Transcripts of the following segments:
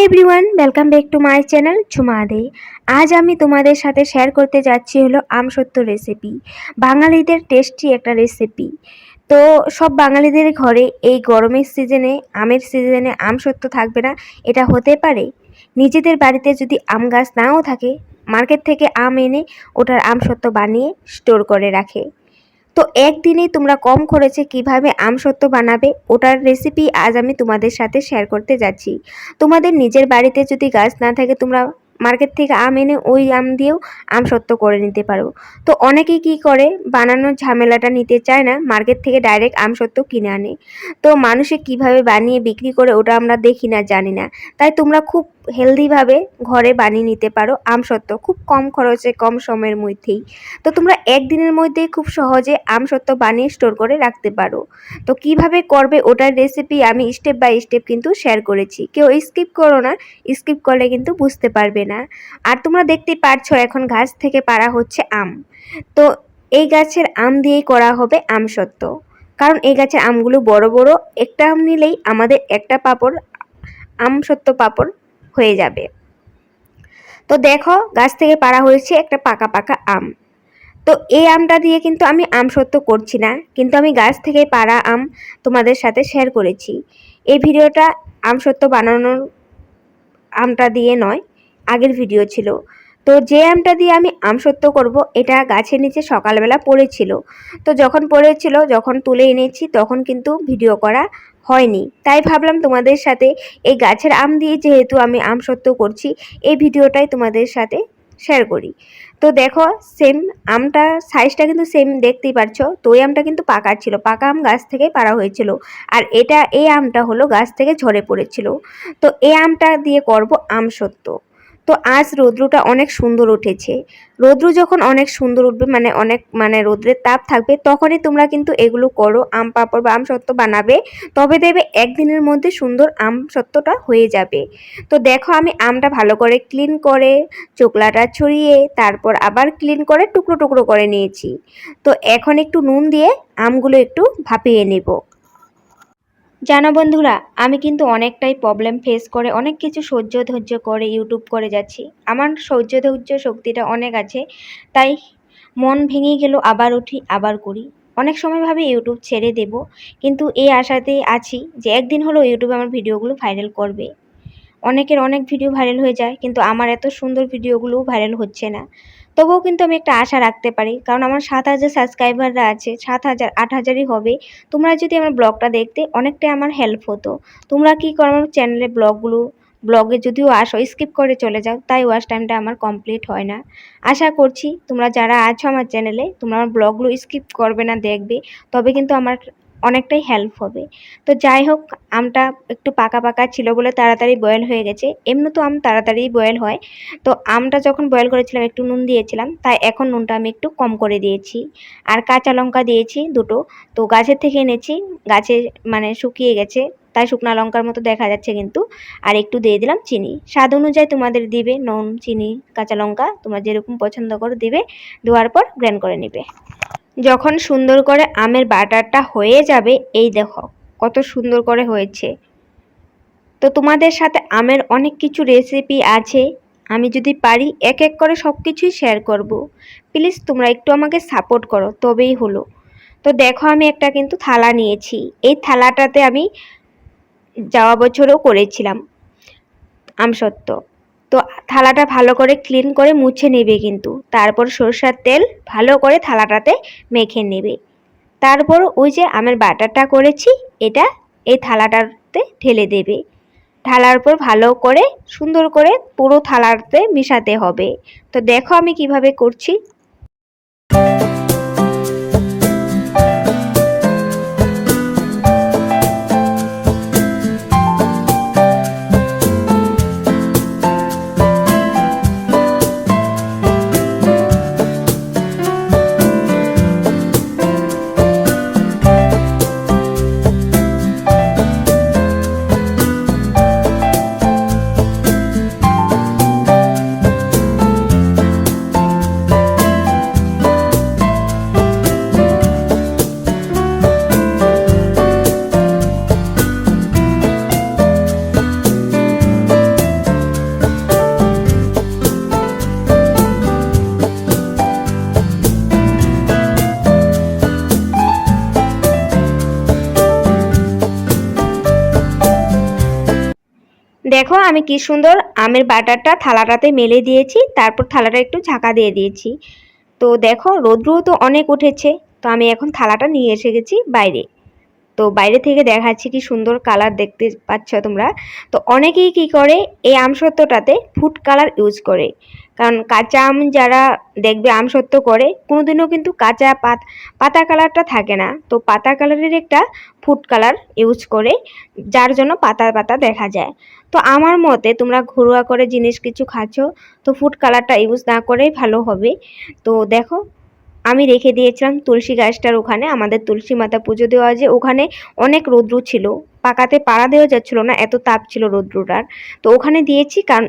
Everyone, welcome back to my channel Jhuma De. আজ আমি তোমাদের সাথে শেয়ার করতে যাচ্ছি হলো আমসত্ত্ব রেসিপি। বাঙালিদের টেস্টি একটা রেসিপি। তো সব বাঙালিদের ঘরে এই গরমের সিজনে, আমের সিজনে আমসত্ত্ব থাকবে না, এটা হতে পারে? নিজেদের বাড়িতে যদি আম গাছ নাও থাকে, মার্কেট থেকে আম এনে ওটার আমসত্ত্ব বানিয়ে স্টোর করে রাখে। তো একদিনেই তোমরা কম খরচে কিভাবে আমসত্ত্ব বানাবে ওটার রেসিপি আজ আমি তোমাদের সাথে শেয়ার করতে যাচ্ছি। তোমাদের নিজের বাড়িতে যদি গাছ না থাকে, তোমরা মার্কেট থেকে আম এনে ওই আম দিয়েও আমসত্ত্ব করে নিতে পারো। তো অনেকেই কি করে, বানানোর ঝামেলাটা নিতে চায় না, মার্কেট থেকে ডাইরেক্ট আমসত্ত্ব কিনে আনে। তো মানুষে কিভাবে বানিয়ে বিক্রি করে ওটা আমরা দেখি না, জানি না। তাই তোমরা খুব হেলদিভাবে ঘরে বানিয়ে নিতে পারো আমসত্ত্ব, খুব কম খরচে, কম সময়ের মধ্যেই। তো তোমরা একদিনের মধ্যেই খুব সহজে আমসত্ত্ব বানিয়ে স্টোর করে রাখতে পারো। তো কিভাবে করবে ওটার রেসিপি আমি স্টেপ বাই স্টেপ কিন্তু শেয়ার করেছি। কেউ স্কিপ করো না, স্কিপ করলে কিন্তু বুঝতে পারবে না। আর তোমরা দেখতেই পারছো এখন গাছ থেকে পাড়া হচ্ছে আম। তো এই গাছের আম দিয়েই করা হবে আমসত্ত্ব, কারণ এই গাছের আমগুলো বড় বড়। একটা আম নিলেই আমাদের একটা পাঁপড়, আমসত্ত্ব পাঁপড় হয়ে যাবে। তো দেখো, গাছ থেকে পাড়া হয়েছে একটা পাকা পাকা আম। তো এই আমটা দিয়ে কিন্তু আমি আমসত্ত্ব করছি না, কিন্তু আমি গাছ থেকে পাড়া আম তোমাদের সাথে শেয়ার করেছি। এই ভিডিওটা আমসত্ত্ব বানানোর আমটা দিয়ে নয়, আগের ভিডিও ছিল। তো যে আমটা দিয়ে আমি আমসত্ত্ব করব, এটা গাছের নিচে সকালবেলা পড়েছিল। তো যখন পড়েছিল, যখন তুলে এনেছি, তখন কিন্তু ভিডিও করা হয়নি। তাই ভাবলাম তোমাদের সাথে এই গাছের আম দিয়ে যেহেতু আমি আমসত্ত্ব করছি, এই ভিডিওটাই তোমাদের সাথে শেয়ার করি। তো দেখো, সেম আমটা সাইজটা কিন্তু সেম, দেখতেই পারছো। তো এই আমটা কিন্তু পাকা ছিল, পাকা আম গাছ থেকে পাড়া হয়েছিল। আর এই আমটা হলো গাছ থেকে ঝরে পড়েছিল। তো এই আমটা দিয়ে করব আমসত্ত্ব। তো আজ রৌদ্রটা অনেক সুন্দর উঠেছে। রৌদ্র যখন অনেক সুন্দর উঠবে, অনেক রৌদ্রের তাপ থাকবে, তখনই তোমরা কিন্তু এগুলো করো, আম পাঁপড় বা আমসত্ত্ব বানাবে। তবে দেবে একদিনের মধ্যে সুন্দর আমসত্ত্বটা হয়ে যাবে। তো দেখো, আমি আমটা ভালো করে ক্লিন করে, চোকলাটা ছড়িয়ে, তারপর আবার ক্লিন করে টুকরো টুকরো করে নিয়েছি। তো এখন একটু নুন দিয়ে আমগুলো একটু ভাপিয়ে নেব। জানো বন্ধুরা, আমি কিন্তু অনেকটাই প্রবলেম ফেস করে, অনেক কিছু সহ্য ধৈর্য করে ইউটিউব করে যাচ্ছি। আমার সহ্য ধৈর্য শক্তিটা অনেক আছে, তাই মন ভেঙে গেলেও আবার উঠি, আবার করি। অনেক সময় ভাবে ইউটিউব ছেড়ে দেব, কিন্তু এই আশাতেই আছি যে একদিন হলেও ইউটিউবে আমার ভিডিওগুলো ভাইরাল করবে। অনেকের অনেক ভিডিও ভাইরাল হয়ে যায়, কিন্তু আমার এত সুন্দর ভিডিওগুলোও ভাইরাল হচ্ছে না। তবুও কিন্তু আমি একটা আশা রাখতে পারি, কারণ আমার 7,000 সাবস্ক্রাইবাররা আছে, 7,000 8,000ই হবে। তোমরা যদি আমার ব্লগটা দেখতে, অনেকটাই আমার হেল্প হতো। তোমরা কি করো, আমার চ্যানেলে ব্লগে যদিও আসো, স্কিপ করে চলে যাও, তাই ওয়াচ টাইমটা আমার কমপ্লিট হয় না। আশা করছি তোমরা যারা আছো আমার চ্যানেলে, তোমরা আমার ব্লগগুলো স্কিপ করবে না, দেখবে, তবে কিন্তু আমার অনেকটাই হেল্প হবে। তো যাই হোক, আমটা একটু পাকা পাকা ছিল বলে তাড়াতাড়ি বয়েল হয়ে গেছে। এমনি তো আম তাড়াতাড়ি বয়েল হয়। তো আমটা যখন বয়েল করেছিলাম একটু নুন দিয়েছিলাম, তাই এখন নুনটা আমি একটু কম করে দিয়েছি। আর কাঁচা লঙ্কা দিয়েছি দুটো। তো গাছের থেকে এনেছি, গাছে শুকিয়ে গেছে, তাই শুকনা লঙ্কার মতো দেখা যাচ্ছে কিন্তু। আর একটু দিয়ে দিলাম চিনি, স্বাদ অনুযায়ী তোমাদের দিবে, নুন, চিনি, কাঁচা লঙ্কা তোমরা যেরকম পছন্দ করো দিবে। দেওয়ার পর গ্রাইন্ড করে নেবে। যখন সুন্দর করে আমের বাটারটা হয়ে যাবে, এই দেখো কত সুন্দর করে হয়েছে। তো তোমাদের সাথে আমের অনেক কিছু রেসিপি আছে, আমি যদি পারি এক এক করে সব কিছুই শেয়ার করব। প্লিজ তোমরা একটু আমাকে সাপোর্ট করো, তবেই হলো। তো দেখো, আমি একটা কিন্তু থালা নিয়েছি। এই থালাটাতে আমি যাওয়া বছরও করেছিলাম আমসত্ত্ব। তো থালাটা ভালো করে ক্লিন করে মুছে নেবে কিন্তু। তারপর সরষের তেল ভালো করে থালাটাতে মেখে নেবে। তারপর ওই যে আমের বাটারটা করেছি, এটা এই থালাটাতে ঢেলে দেবে। ঢালার পর ভালো করে সুন্দর করে পুরো থালাতে মিশাতে হবে। তো দেখো আমি কিভাবে করছি। দেখো আমি কি সুন্দর আমের বাটারটা থালাটাতে মেলে দিয়েছি, তারপর থালাটা একটু ঢাকা দিয়ে দিয়েছি। তো দেখো রৌদ্রও তো অনেক উঠেছে, তো আমি এখন থালাটা নিয়ে এসে গেছি বাইরে। তো বাইরে থেকে দেখাচ্ছি কি সুন্দর কালার দেখতে পাচ্ছ তোমরা। তো অনেকেই কি করে এই আমসত্ত্বটাতে ফুড কালার ইউজ করে, কারণ কাঁচা আম যারা দেখবে আমসত্ত্ব করে কোনোদিনও কিন্তু কাঁচা পাতা কালারটা থাকে না, তো পাতা কালারের একটা ফুড কালার ইউজ করে, যার জন্য পাতা পাতা দেখা যায়। তো আমার মতে তোমরা ঘরোয়া করে জিনিস কিছু খাচ্ছ, তো ফুড কালারটা ইউজ না করেই ভালো হবে। তো দেখো আমি রেখে দিয়েছিলাম তুলসী গাছটার ওখানে, আমাদের তুলসী মাতা পুজো দেওয়া, যে ওখানে অনেক রৌদ্র ছিল, পাকাতে পাড়া দেওয়া যাচ্ছিল না, এত তাপ ছিল রৌদ্রটার। তো ওখানে দিয়েছি, কারণ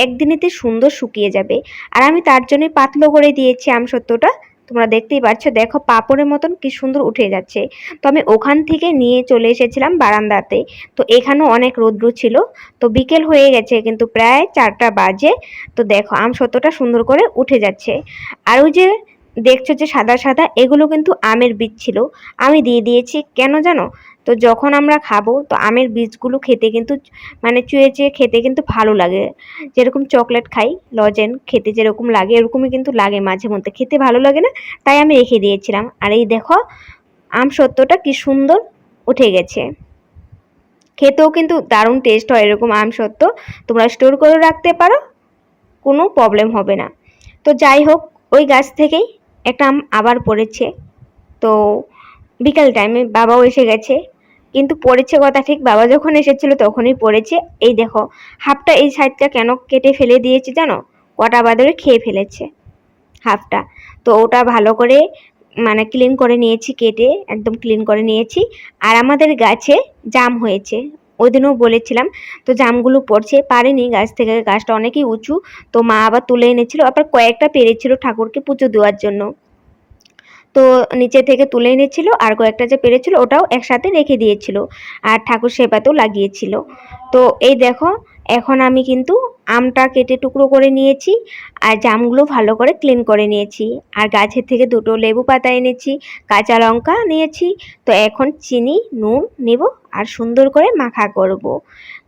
একদিনেতে সুন্দর শুকিয়ে যাবে। আর আমি তার জন্যই পাতলো করে দিয়েছি আমসত্ত্বটা। তোমরা দেখতেই পাচ্ছ, দেখো পাপড়ের মতন কি সুন্দর উঠে যাচ্ছে। তো আমি ওখান থেকে নিয়ে চলে এসেছিলাম বারান্দাতে। তো এখানেও অনেক রৌদ্র ছিল। তো বিকেল হয়ে গেছে, কিন্তু প্রায় 4টা বাজে। তো দেখো আমসত্ত্বটা সুন্দর করে উঠে যাচ্ছে। আর ওই যে দেখছো যে সাদা সাদা, এগুলো কিন্তু আমের বীজ ছিল, আমি দিয়ে দিয়েছি কেন জানো? তো যখন আমরা খাবো তো আমের বীজগুলো খেতে কিন্তু মানে চুয়ে চুয়ে খেতে কিন্তু ভালো লাগে, যেরকম চকলেট খাই লজেন খেতে যেরকম লাগে এরকমই কিন্তু লাগে, মাঝে মধ্যে খেতে ভালো লাগে না, তাই আমি রেখে দিয়েছিলাম। আর এই দেখো আমসত্ত্বটা কি সুন্দর উঠে গেছে, খেতেও কিন্তু দারুণ টেস্ট হয় এরকম আমসত্ত্ব, তোমরা স্টোর করে রাখতে পারো, কোনো প্রবলেম হবে না। তো যাই হোক, ওই গাছ থেকেই একটা আম আবার পড়েছে। তো বিকাল টাইমে বাবাও এসে গেছে, কিন্তু পড়েছে কথা ঠিক, বাবা যখন এসেছিল তখনই পড়েছে। এই দেখো হাফটা এই সাইডটা কেন কেটে ফেলে দিয়েছি জানো? কটা বাদরে খেয়ে ফেলেছে হাফটা। তো ওটা ভালো করে মানে ক্লিন করে নিয়েছি, কেটে একদম ক্লিন করে নিয়েছি। আর আমাদের গাছে জাম হয়েছে, ওই দিনও বলেছিলাম। তো জামগুলো পড়ছে, পারেনি গাছ থেকে, গাছটা অনেকই উঁচু। তো মা আবার তুলে এনেছিল, আবার কয়েকটা পেরেছিল ঠাকুরকে পুজো দেওয়ার জন্য। তো নিচে থেকে তুলে এনেছিল, আর কয়েকটা যে পেরেছিল ওটাও একসাথে রেখে দিয়েছিল, আর ঠাকুর সেবাতেও লাগিয়েছিল। তো এই দেখো এখন আমি কিন্তু আমটা কেটে টুকরো করে নিয়েছি, আর জামগুলো ভালো করে ক্লিন করে নিয়েছি, আর গাছের থেকে দুটো লেবু পাতা এনেছি, কাঁচা লঙ্কা নিয়েছি। তো এখন চিনি নুন নেব, আর সুন্দর করে মাখা করব,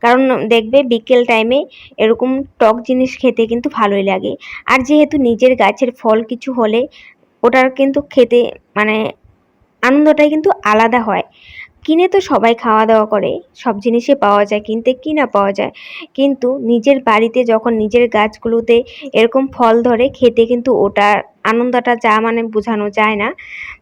কারণ দেখবে বিকেল টাইমে এরকম টক জিনিস খেতে কিন্তু ভালোই লাগে। আর যেহেতু নিজের গাছের ফল কিছু হলে ওটার কিন্তু খেতে মানে আনন্দটাই কিন্তু আলাদা হয়। কিনে তো সবাই খাওয়া দাওয়া করে, সব জিনিসই পাওয়া যায়, কিনতে কি না পাওয়া যায়, কিন্তু নিজের বাড়িতে যখন নিজের গাছগুলোতে এরকম ফল ধরে খেতে কিন্তু ওটার আনন্দটা যা মানে বোঝানো যায় না।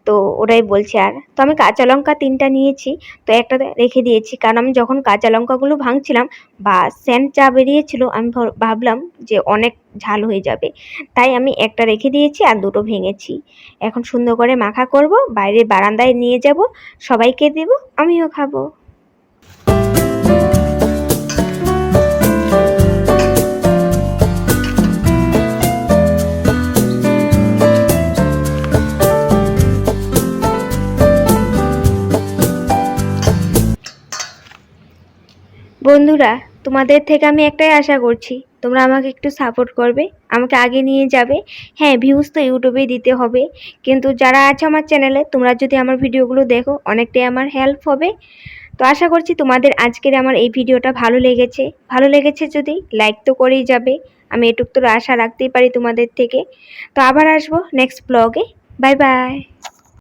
তো ওটাই বলছি। আর তো আমি কাঁচা লঙ্কা 3টা নিয়েছি, তো একটা রেখে দিয়েছি, কারণ আমি যখন কাঁচা লঙ্কাগুলো ভাঙছিলাম বা সেন্ট চা বেরিয়েছিল, আমি ভাবলাম যে অনেক ঝাল হয়ে যাবে, তাই আমি একটা রেখে দিয়েছি আর দুটো ভেঙেছি। এখন সুন্দর করে মাখা করব, বাইরে বারান্দায় নিয়ে যাব, সবাইকে দেব, আমিও খাবো। বন্ধুরা, তোমাদের থেকে আমি একটাই আশা করছি, তোমরা আমাকে একটু সাপোর্ট করবে, আমাকে আগে নিয়ে যাবে। হ্যাঁ, ভিউজ তো ইউটিউবেই দিতে হবে, কিন্তু যারা আছে আমার চ্যানেলে, তোমরা যদি আমার ভিডিওগুলো দেখো অনেকটাই আমার হেল্প হবে। তো আশা করছি তোমাদের আজকের আমার এই ভিডিওটা ভালো লেগেছে। ভালো লেগেছে যদি লাইক তো করেই যাবে, আমি এটুক তো আশা রাখতেই পারি তোমাদের থেকে। তো আবার আসবো নেক্সট ব্লগে। Bye bye.